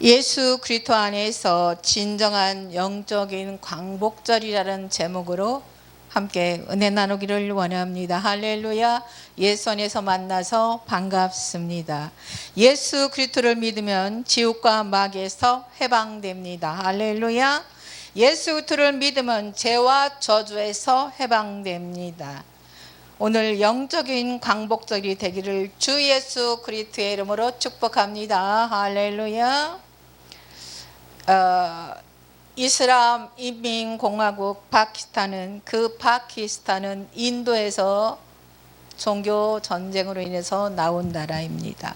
예수 그리스도 안에서 진정한 영적인 광복절이라는 제목으로 함께 은혜 나누기를 원합니다. 할렐루야. 예수 안에서 만나서 반갑습니다. 예수 그리스도를 믿으면 지옥과 마귀에서 해방됩니다. 할렐루야. 예수 그리스도를 믿으면 죄와 저주에서 해방됩니다. 오늘 영적인 광복절이 되기를 주 예수 그리스도의 이름으로 축복합니다. 할렐루야. 이슬람 인민공화국 파키스탄은 인도에서 종교 전쟁으로 인해서 나온 나라입니다.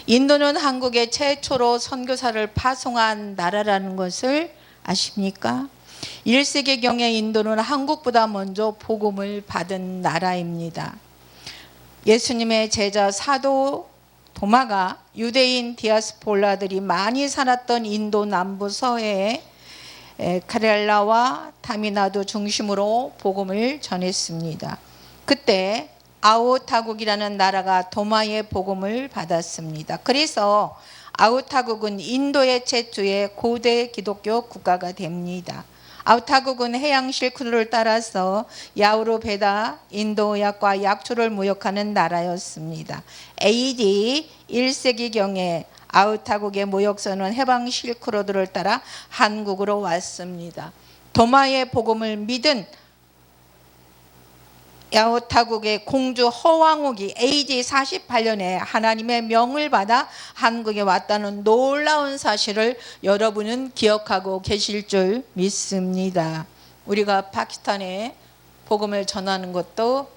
인도는 한국에 최초로 선교사를 파송한 나라라는 것을 아십니까? 1세기경에 인도는 한국보다 먼저 복음을 받은 나라입니다. 예수님의 제자 사도 도마가 유대인 디아스폴라들이 많이 살았던 인도 남부 서해에 카렐라와 타미나두 중심으로 복음을 전했습니다. 그때 아우타국이라는 나라가 도마의 복음을 받았습니다. 그래서 아우타국은 인도의 최초의 고대 기독교 국가가 됩니다. 아우타국은 해양 실크로를 따라서 야우르베다, 인도약과 약초를 무역하는 나라였습니다. AD 1세기경에 아우타국의 무역선은 해방 실크로드를 따라 한국으로 왔습니다. 도마의 복음을 믿은 아우타국의 공주 허왕욱이 AD 48년에 하나님의 명을 받아 한국에 왔다는 놀라운 사실을 여러분은 기억하고 계실 줄 믿습니다. 우리가 파키스탄에 복음을 전하는 것도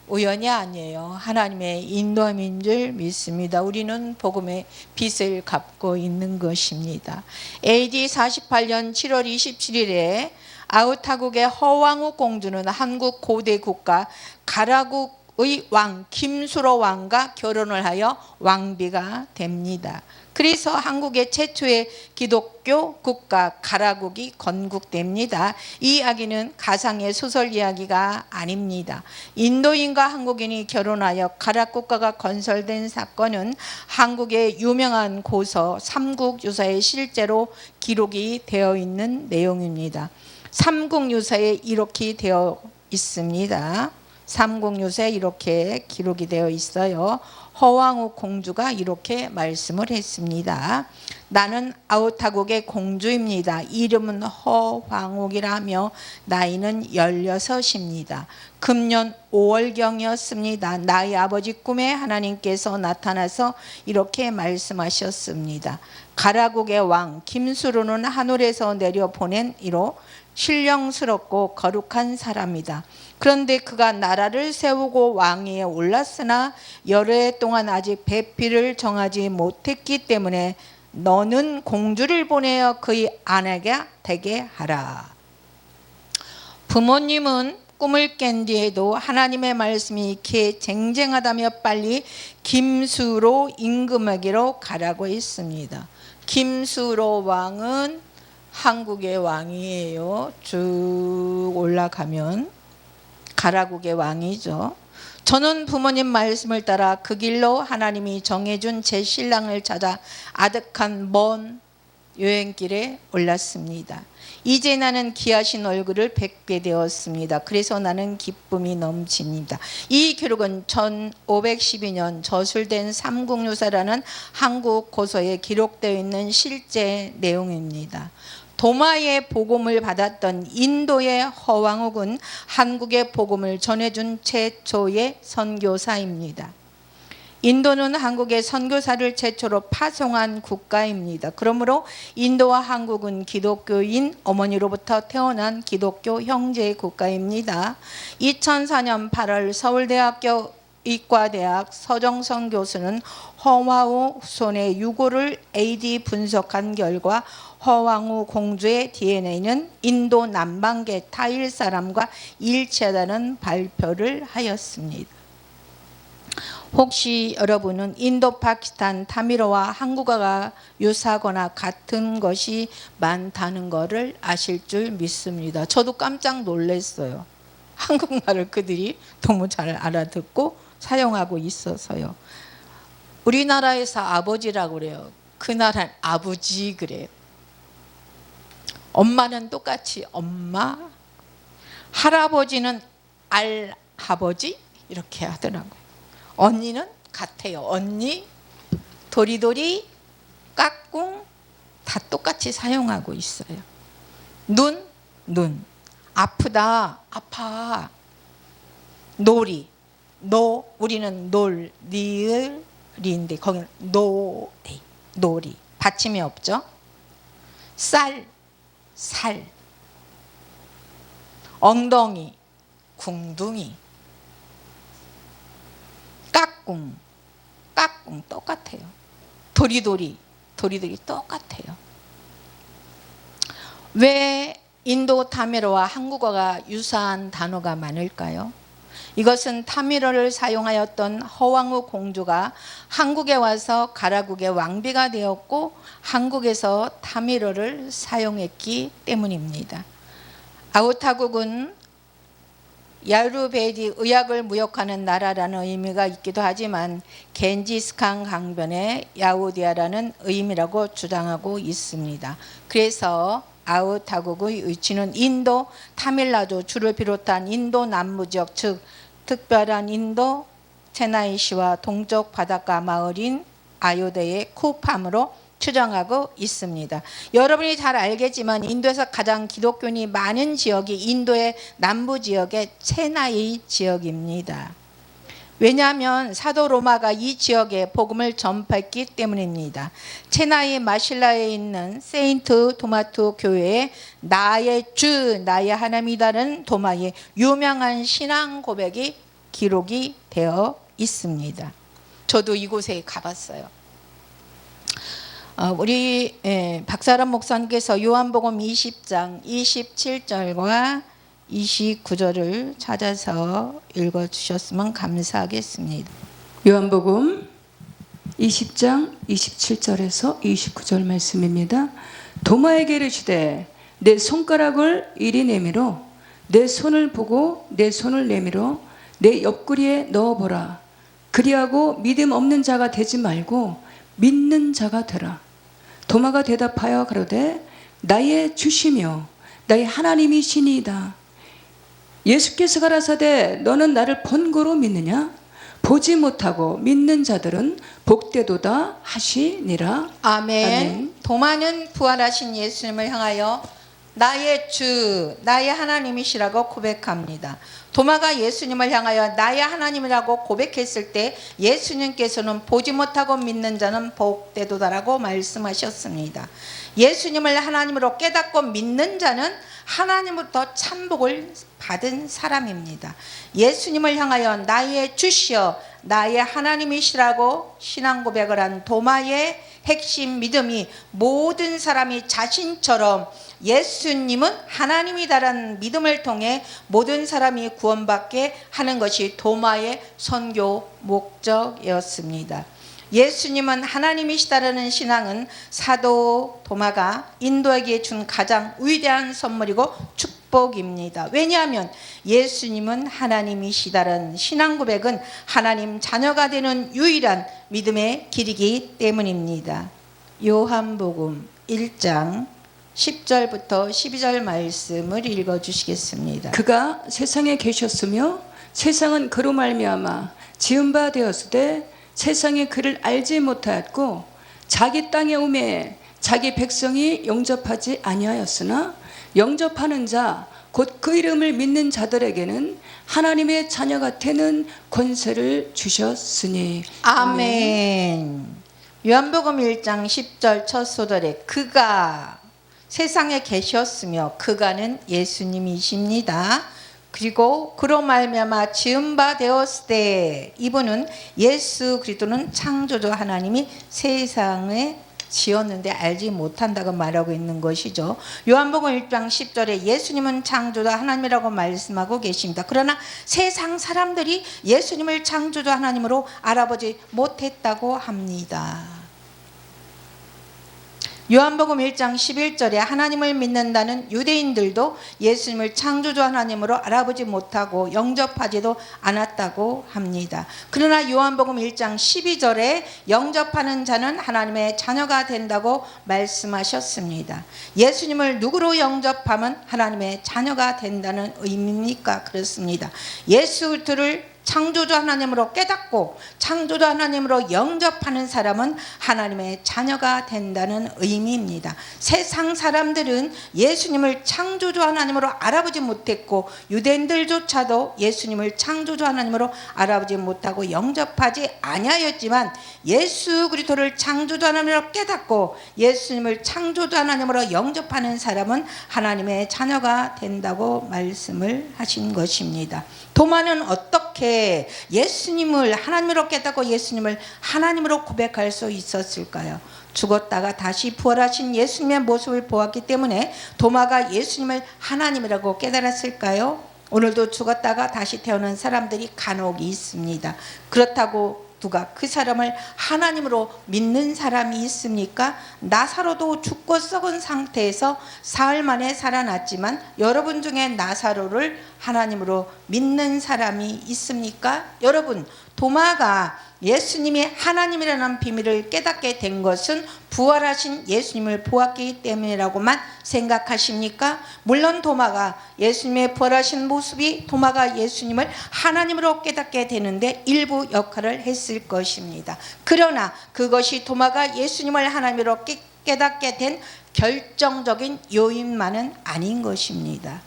우연이 아니에요. 하나님의 인도함인 줄 믿습니다. 우리는 복음의 빚을 갚고 있는 것입니다. AD 48년 7월 27일에 아우타국의 허왕욱 공주는 한국 고대 국가 가라국의 왕 김수로 왕과 결혼을 하여 왕비가 됩니다. 그래서 한국의 최초의 기독교 국가 가라국이 건국됩니다. 이 이야기는 가상의 소설 이야기가 아닙니다. 인도인과 한국인이 결혼하여 가락국가가 건설된 사건은 한국의 유명한 고서 삼국유사에 실제로 기록이 되어 있는 내용입니다. 삼국유사에 이렇게 되어 있습니다. 삼국유사에 이렇게 기록이 되어 있어요. 허왕욱 공주가 이렇게 말씀을 했습니다. 나는 아우타국의 공주입니다. 이름은 허황욱이라며 나이는 16입니다. 금년 5월경이었습니다. 나의 아버지 꿈에 하나님께서 나타나서 이렇게 말씀하셨습니다. 가라국의 왕 김수로는 하늘에서 내려 보낸 이로 신령스럽고 거룩한 사람이다. 그런데 그가 나라를 세우고 왕위에 올랐으나 여러 해 동안 아직 배필을 정하지 못했기 때문에 너는 공주를 보내어 그의 아내가 되게 하라. 부모님은 꿈을 깬 뒤에도 하나님의 말씀이 이렇게 쟁쟁하다며 빨리 김수로 임금에게로 가라고 했습니다. 김수로 왕은 한국의 왕이에요. 쭉 올라가면 가라국의 왕이죠. 저는 부모님 말씀을 따라 그 길로 하나님이 정해준 제 신랑을 찾아 아득한 먼 여행길에 올랐습니다. 이제 나는 귀하신 얼굴을 뵙게 되었습니다. 그래서 나는 기쁨이 넘칩니다. 이 기록은 1512년 저술된 삼국유사라는 한국 고서에 기록되어 있는 실제 내용입니다. 도마의 복음을 받았던 인도의 허왕욱은 한국의 복음을 전해준 최초의 선교사입니다. 인도는 한국의 선교사를 최초로 파송한 국가입니다. 그러므로 인도와 한국은 기독교인 어머니로부터 태어난 기독교 형제 국가입니다. 2004년 8월 서울대학교 의과대학 서정선 교수는 허왕욱 손의 유골을 AD 분석한 결과 허왕욱 공주의 DNA는 인도 남방계 타일 사람과 일치하다는 발표를 하였습니다. 혹시 여러분은 인도, 파키스탄, 타미르와 한국어가 유사하거나 같은 것이 많다는 것을 아실 줄 믿습니다. 저도 깜짝 놀랐어요. 한국말을 그들이 너무 잘 알아듣고 사용하고 있어서요. 우리나라에서 아버지라고 그래요. 그 나라는 아버지 그래요. 엄마는 똑같이 엄마, 할아버지는 알아버지 이렇게 하더라고요. 언니는 같아요. 언니, 도리도리, 까꿍 다 똑같이 사용하고 있어요. 눈, 아프다, 아파. 놀이, 우리는 놀, 니을, 리인데 거기는 놀이. 받침이 없죠. 살, 엉덩이, 궁둥이, 까꿍 똑같아요. 도리도리 똑같아요. 왜 인도 타미르와 한국어가 유사한 단어가 많을까요? 이것은 타미르를 사용하였던 허왕후 공주가 한국에 와서 가라국의 왕비가 되었고 한국에서 타미르를 사용했기 때문입니다. 아우타국은 야르베디 의학을 무역하는 나라라는 의미가 있기도 하지만 겐지스칸 강변의 야우디아라는 의미라고 주장하고 있습니다. 그래서 아우타국의 위치는 인도, 타밀나두 주를 비롯한 인도 남부 지역, 즉 특별한 인도 체나이시와 동쪽 바닷가 마을인 아요데의 쿠팜으로 추정하고 있습니다. 여러분이 잘 알겠지만 인도에서 가장 기독교인이 많은 지역이 인도의 남부 지역의 체나이 지역입니다. 왜냐하면 사도 로마가 이 지역에 복음을 전파했기 때문입니다. 체나이 마실라에 있는 세인트 토마토 교회에 나의 주, 나의 하나님이다는 도마의 유명한 신앙 고백이 기록이 되어 있습니다. 저도 이곳에 가봤어요. 우리 박사람 목사님께서 요한복음 20장 27절과 29절을 찾아서 읽어주셨으면 감사하겠습니다. 요한복음 20장 27절에서 29절 말씀입니다. 도마에게 이르시되 내 손가락을 이리 내밀어 내 손을 보고 내 손을 내밀어 내 옆구리에 넣어보라. 그리하고 믿음 없는 자가 되지 말고 믿는 자가 되라. 도마가 대답하여 가로되 나의 주시며 나의 하나님이시니이다. 예수께서 가라사대 너는 나를 본고로 믿느냐? 보지 못하고 믿는 자들은 복되도다 하시니라. 아멘. 도마는 부활하신 예수님을 향하여 나의 주, 나의 하나님이시라고 고백합니다. 도마가 예수님을 향하여 나의 하나님이라고 고백했을 때 예수님께서는 보지 못하고 믿는 자는 복되도다라고 말씀하셨습니다. 예수님을 하나님으로 깨닫고 믿는 자는 하나님으로부터 참복을 받은 사람입니다. 예수님을 향하여 나의 주시여 나의 하나님이시라고 신앙 고백을 한 도마의 핵심 믿음이 모든 사람이 자신처럼 예수님은 하나님이다라는 믿음을 통해 모든 사람이 구원받게 하는 것이 도마의 선교 목적이었습니다. 예수님은 하나님이시다라는 신앙은 사도 도마가 인도에게 준 가장 위대한 선물이고 축복입니다. 왜냐하면 예수님은 하나님이시다라는 신앙 고백은 하나님 자녀가 되는 유일한 믿음의 길이기 때문입니다. 요한복음 1장 10절부터 12절 말씀을 읽어주시겠습니다. 그가 세상에 계셨으며 세상은 그로 말미암아 지은 바 되었으되 세상이 그를 알지 못하였고 자기 땅에 오매 자기 백성이 영접하지 아니하였으나 영접하는 자 곧 그 이름을 믿는 자들에게는 하나님의 자녀가 되는 권세를 주셨으니. 아멘. 요한복음 1장 10절 첫 소절에 그가 세상에 계셨으며 그가는 예수님이십니다. 그리고 그로 말미암아 지은 바 되었을 때 이분은 예수 그리스도는 창조주 하나님이 세상에 지었는데 알지 못한다고 말하고 있는 것이죠. 요한복음 1장 10절에 예수님은 창조주 하나님이라고 말씀하고 계십니다. 그러나 세상 사람들이 예수님을 창조주 하나님으로 알아보지 못했다고 합니다. 요한복음 1장 11절에 하나님을 믿는다는 유대인들도 예수님을 창조주 하나님으로 알아보지 못하고 영접하지도 않았다고 합니다. 그러나 요한복음 1장 12절에 영접하는 자는 하나님의 자녀가 된다고 말씀하셨습니다. 예수님을 누구로 영접하면 하나님의 자녀가 된다는 의미입니까? 그렇습니다. 예수 그리스도를 창조주 하나님으로 깨닫고 창조주 하나님으로 영접하는 사람은 하나님의 자녀가 된다는 의미입니다. 세상 사람들은 예수님을 창조주 하나님으로 알아보지 못했고 유대인들조차도 예수님을 창조주 하나님으로 알아보지 못하고 영접하지 아니하였지만 예수 그리스도를 창조주 하나님으로 깨닫고 예수님을 창조주 하나님으로 영접하는 사람은 하나님의 자녀가 된다고 말씀을 하신 것입니다. 도마는 어떻게 예수님을 하나님으로 깨닫고 예수님을 하나님으로 고백할 수 있었을까요? 죽었다가 다시 부활하신 예수님의 모습을 보았기 때문에 도마가 예수님을 하나님이라고 깨달았을까요? 오늘도 죽었다가 다시 태어난 사람들이 간혹 있습니다. 그렇다고 누가 그 사람을 하나님으로 믿는 사람이 있습니까? 나사로도 죽고 썩은 상태에서 사흘 만에 살아났지만 여러분 중에 나사로를 하나님으로 믿는 사람이 있습니까? 여러분, 도마가 예수님이 하나님이라는 비밀을 깨닫게 된 것은 부활하신 예수님을 보았기 때문이라고만 생각하십니까? 물론 도마가 예수님의 부활하신 모습이 도마가 예수님을 하나님으로 깨닫게 되는데 일부 역할을 했을 것입니다. 그러나 그것이 도마가 예수님을 하나님으로 깨닫게 된 결정적인 요인만은 아닌 것입니다.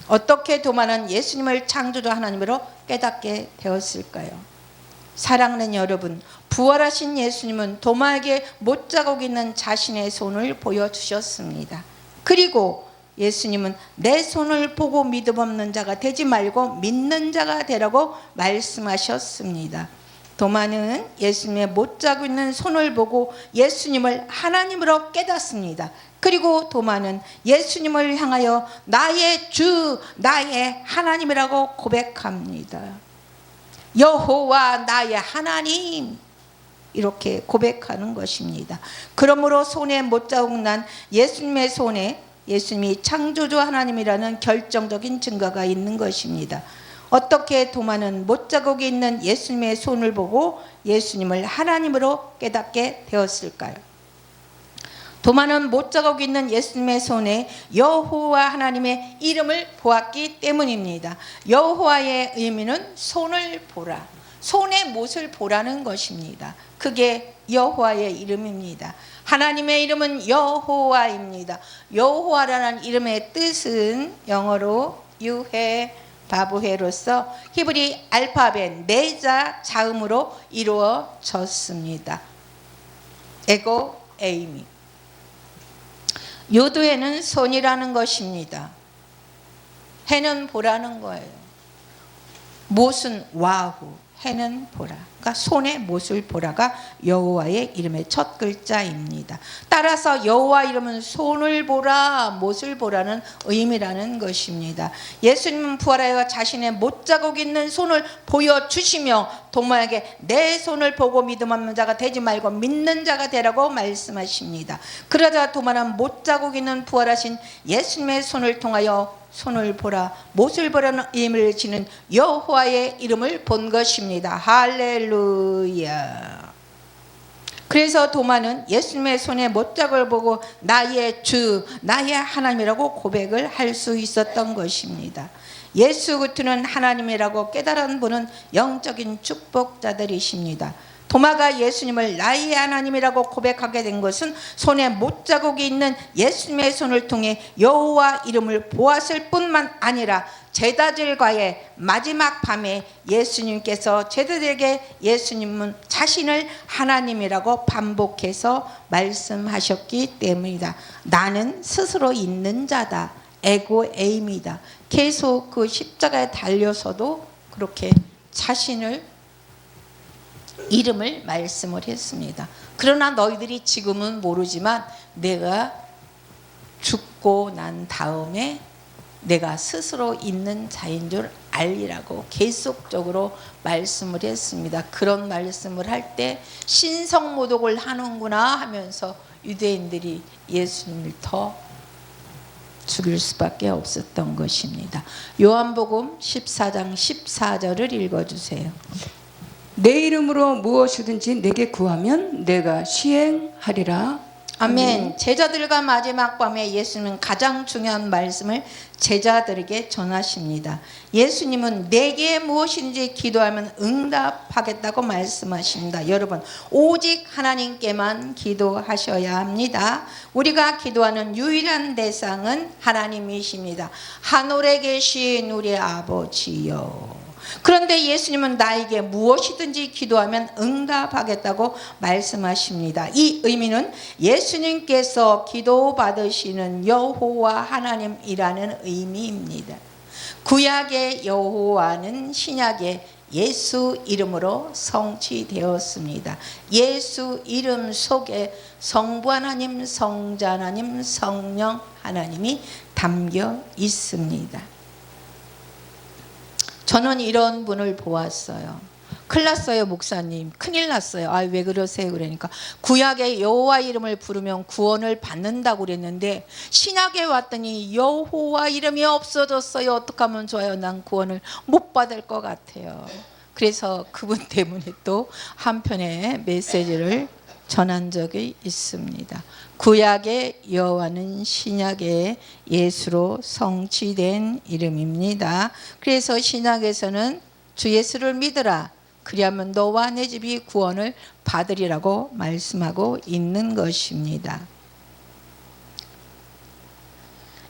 어떻게 도마는 예수님을 창조주 하나님으로 깨닫게 되었을까요? 사랑하는 여러분, 부활하신 예수님은 도마에게 못자국 있는 자신의 손을 보여주셨습니다. 그리고 예수님은 내 손을 보고 믿음 없는 자가 되지 말고 믿는 자가 되라고 말씀하셨습니다. 도마는 예수님의 못자국 있는 손을 보고 예수님을 하나님으로 깨닫습니다. 그리고 도마는 예수님을 향하여 나의 주, 나의 하나님이라고 고백합니다. 여호와 나의 하나님, 이렇게 고백하는 것입니다. 그러므로 손에 못자국 난 예수님의 손에 예수님이 창조주 하나님이라는 결정적인 증거가 있는 것입니다. 어떻게 도마는 못자국이 있는 예수님의 손을 보고 예수님을 하나님으로 깨닫게 되었을까요? 도마는 못자국 있는 예수님의 손에 여호와 하나님의 이름을 보았기 때문입니다. 여호와의 의미는 손을 보라, 손의 못을 보라는 것입니다. 그게 여호와의 이름입니다. 하나님의 이름은 여호와입니다. 여호와라는 이름의 뜻은 영어로 유해 바브헤로서 히브리 알파벳 4자 자음으로 이루어졌습니다. 에고 에이미. 요도에는 손이라는 것입니다. 해는 보라는 거예요. 못은 와후, 해는 보라. 그러니까 손의 못을 보라가 여호와의 이름의 첫 글자입니다. 따라서 여호와 이름은 손을 보라, 못을 보라는 의미라는 것입니다. 예수님은 부활하여 자신의 못자국 있는 손을 보여주시며 도마에게 내 손을 보고 믿음 없는 자가 되지 말고 믿는 자가 되라고 말씀하십니다. 그러자 도마는 못자국 있는 부활하신 예수님의 손을 통하여 손을 보라, 못을 보라는 의미를 지닌 여호와의 이름을 본 것입니다. 할렐루야. 그래서 도마는 예수님의 손에 못자국을 보고 나의 주, 나의 하나님이라고 고백을 할 수 있었던 것입니다. 예수 그리스도는 하나님이라고 깨달은 분은 영적인 축복자들이십니다. 도마가 예수님을 나의 하나님이라고 고백하게 된 것은 손에 못자국이 있는 예수님의 손을 통해 여호와 이름을 보았을 뿐만 아니라 제자들과의 마지막 밤에 예수님께서 제자들에게 예수님은 자신을 하나님이라고 반복해서 말씀하셨기 때문이다. 나는 스스로 있는 자다. 에고 에임이다. 계속 그 십자가에 달려서도 그렇게 자신을 이름을 말씀을 했습니다. 그러나 너희들이 지금은 모르지만 내가 죽고 난 다음에 내가 스스로 있는 자인 줄 알리라고 계속적으로 말씀을 했습니다. 그런 말씀을 할 때 신성모독을 하는구나 하면서 유대인들이 예수님을 더 죽일 수밖에 없었던 것입니다. 요한복음 14장 14절을 읽어주세요. 내 이름으로 무엇이든지 내게 구하면 내가 시행하리라. 아멘. 제자들과 마지막 밤에 예수님은 가장 중요한 말씀을 제자들에게 전하십니다. 예수님은 내게 무엇인지 기도하면 응답하겠다고 말씀하십니다. 여러분, 오직 하나님께만 기도하셔야 합니다. 우리가 기도하는 유일한 대상은 하나님이십니다. 하늘에 계신 우리 아버지여. 그런데 예수님은 나에게 무엇이든지 기도하면 응답하겠다고 말씀하십니다. 이 의미는 예수님께서 기도받으시는 여호와 하나님이라는 의미입니다. 구약의 여호와는 신약의 예수 이름으로 성취되었습니다. 예수 이름 속에 성부 하나님, 성자 하나님, 성령 하나님이 담겨 있습니다. 저는 이런 분을 보았어요. 큰일 났어요, 목사님. 큰일 났어요. 아, 왜 그러세요? 그러니까 구약의 여호와 이름을 부르면 구원을 받는다고 그랬는데 신약에 왔더니 여호와 이름이 없어졌어요. 어떡하면 좋아요? 난 구원을 못 받을 것 같아요. 그래서 그분 때문에 또 한편의 메시지를 전한 적이 있습니다. 구약의 여호와는 신약의 예수로 성취된 이름입니다. 그래서 신약에서는 주 예수를 믿으라. 그리하면 너와 내 집이 구원을 받으리라고 말씀하고 있는 것입니다.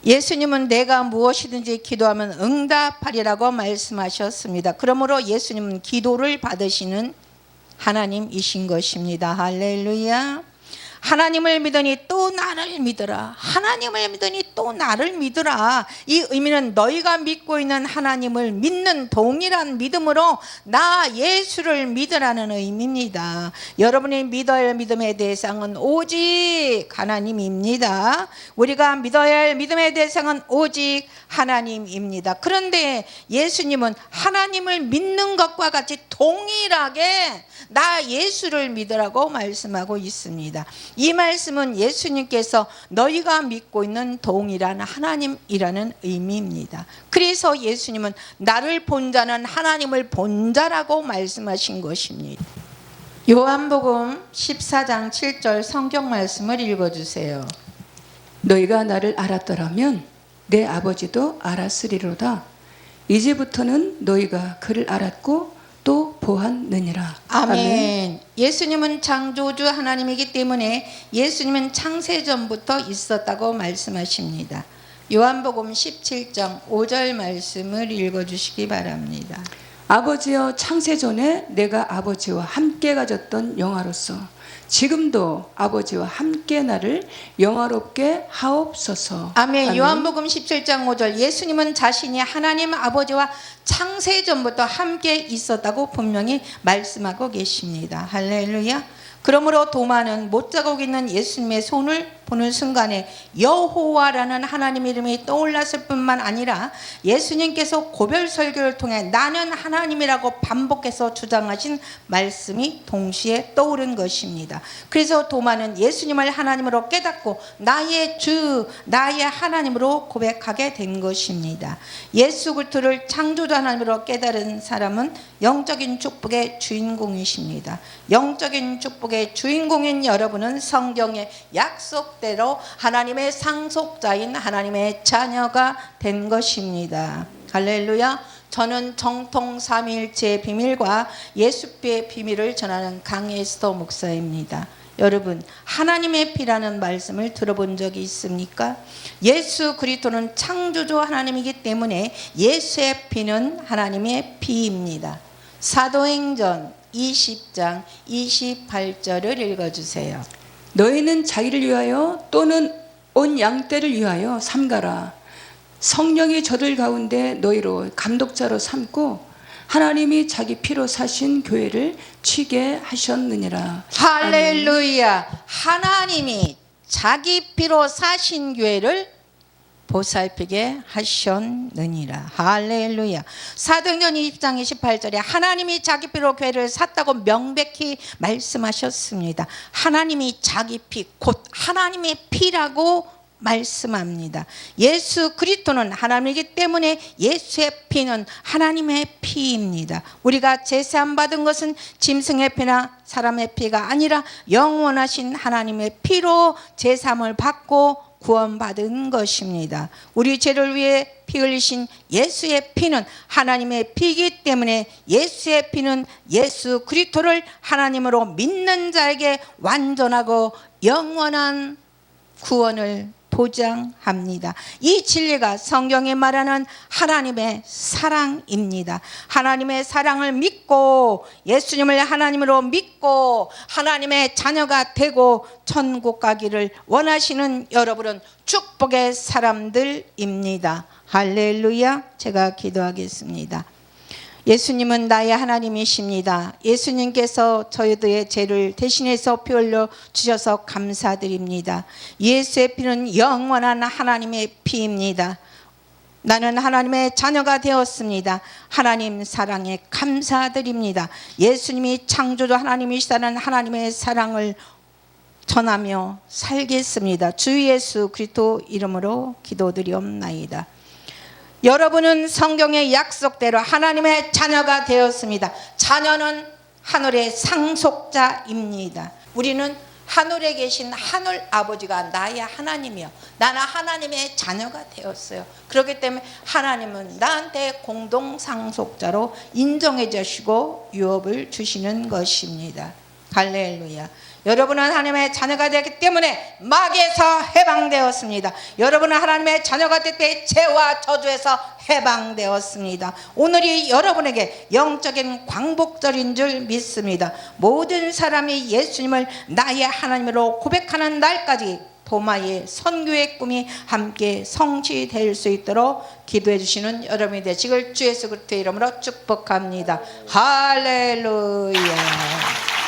예수님은 내가 무엇이든지 기도하면 응답하리라고 말씀하셨습니다. 그러므로 예수님은 기도를 받으시는 하나님이신 것입니다. 할렐루야. 하나님을 믿으니 또 나를 믿으라. 하나님을 믿으니 또 나를 믿으라. 이 의미는 너희가 믿고 있는 하나님을 믿는 동일한 믿음으로 나 예수를 믿으라는 의미입니다. 여러분이 믿어야 할 믿음의 대상은 오직 하나님입니다. 우리가 믿어야 할 믿음의 대상은 오직 하나님입니다. 그런데 예수님은 하나님을 믿는 것과 같이 동일하게 나 예수를 믿으라고 말씀하고 있습니다. 이 말씀은 예수님께서 너희가 믿고 있는 동일한 하나님이라는 의미입니다. 그래서 예수님은 나를 본 자는 하나님을 본 자라고 말씀하신 것입니다. 요한복음 14장 7절 성경 말씀을 읽어주세요. 너희가 나를 알았더라면 내 아버지도 알았으리로다. 이제부터는 너희가 그를 알았고 또 보았느니라. 아멘. 예수님은 창조주 하나님이기 때문에 예수님은 창세전부터 있었다고 말씀하십니다. 요한복음 17장 5절 말씀을 읽어주시기 바랍니다. 아버지여, 창세전에 내가 아버지와 함께 가졌던 영화로서 지금도 아버지와 함께 나를 영화롭게 하옵소서. 아멘. 아멘. 요한복음 17장 5절 예수님은 자신이 하나님 아버지와 창세전부터 함께 있었다고 분명히 말씀하고 계십니다. 할렐루야. 그러므로 도마는 못자국 있는 예수님의 손을 보는 순간에 여호와라는 하나님 이름이 떠올랐을 뿐만 아니라 예수님께서 고별 설교를 통해 나는 하나님이라고 반복해서 주장하신 말씀이 동시에 떠오른 것입니다. 그래서 도마는 예수님을 하나님으로 깨닫고 나의 주, 나의 하나님으로 고백하게 된 것입니다. 예수 그리스도를 창조주 하나님으로 깨달은 사람은 영적인 축복의 주인공이십니다. 영적인 축복의 주인공인 여러분은 성경의 약속대로 하나님의 상속자인 하나님의 자녀가 된 것입니다. 할렐루야. 저는 정통 삼위일체의 비밀과 예수피의 비밀을 전하는 강에스더 목사입니다. 여러분, 하나님의 피라는 말씀을 들어본 적이 있습니까? 예수 그리스도는 창조주 하나님이기 때문에 예수의 피는 하나님의 피입니다. 사도행전 20장 28절을 읽어주세요. 너희는 자기를 위하여 또는 온 양떼를 위하여 삼가라. 성령이 저들 가운데 너희로 감독자로 삼고 하나님이 자기 피로 사신 교회를 치게 하셨느니라. 할렐루야. 하나님이 자기 피로 사신 교회를 보살피게 하셨느니라. 할렐루야. 사도행전 20장 28절에 하나님이 자기 피로 교회를 샀다고 명백히 말씀하셨습니다. 하나님이 자기 피, 곧 하나님의 피라고 말씀합니다. 예수 그리스도는 하나님이기 때문에 예수의 피는 하나님의 피입니다. 우리가 제사함 받은 것은 짐승의 피나 사람의 피가 아니라 영원하신 하나님의 피로 제사함을 받고 구원받은 것입니다. 우리 죄를 위해 피 흘리신 예수의 피는 하나님의 피이기 때문에 예수의 피는 예수 그리스도를 하나님으로 믿는 자에게 완전하고 영원한 구원을 보장합니다. 이 진리가 성경에 말하는 하나님의 사랑입니다. 하나님의 사랑을 믿고 예수님을 하나님으로 믿고 하나님의 자녀가 되고 천국 가기를 원하시는 여러분은 축복의 사람들입니다. 할렐루야. 제가 기도하겠습니다. 예수님은 나의 하나님이십니다. 예수님께서 저희들의 죄를 대신해서 피 흘려 주셔서 감사드립니다. 예수의 피는 영원한 하나님의 피입니다. 나는 하나님의 자녀가 되었습니다. 하나님 사랑에 감사드립니다. 예수님이 창조주 하나님이시다는 하나님의 사랑을 전하며 살겠습니다. 주 예수 그리스도 이름으로 기도드리옵나이다. 여러분은 성경의 약속대로 하나님의 자녀가 되었습니다. 자녀는 하늘의 상속자입니다. 우리는 하늘에 계신 하늘 아버지가 나의 하나님이요, 나는 하나님의 자녀가 되었어요. 그렇기 때문에 하나님은 나한테 공동 상속자로 인정해 주시고 유업을 주시는 것입니다. 할렐루야. 여러분은 하나님의 자녀가 되었기 때문에 마귀에서 해방되었습니다. 여러분은 하나님의 자녀가 될 때 죄와 저주에서 해방되었습니다. 오늘이 여러분에게 영적인 광복절인 줄 믿습니다. 모든 사람이 예수님을 나의 하나님으로 고백하는 날까지 도마의 선교의 꿈이 함께 성취될 수 있도록 기도해 주시는 여러분이 되시길 주 예수 그리스도의 이름으로 축복합니다. 할렐루야.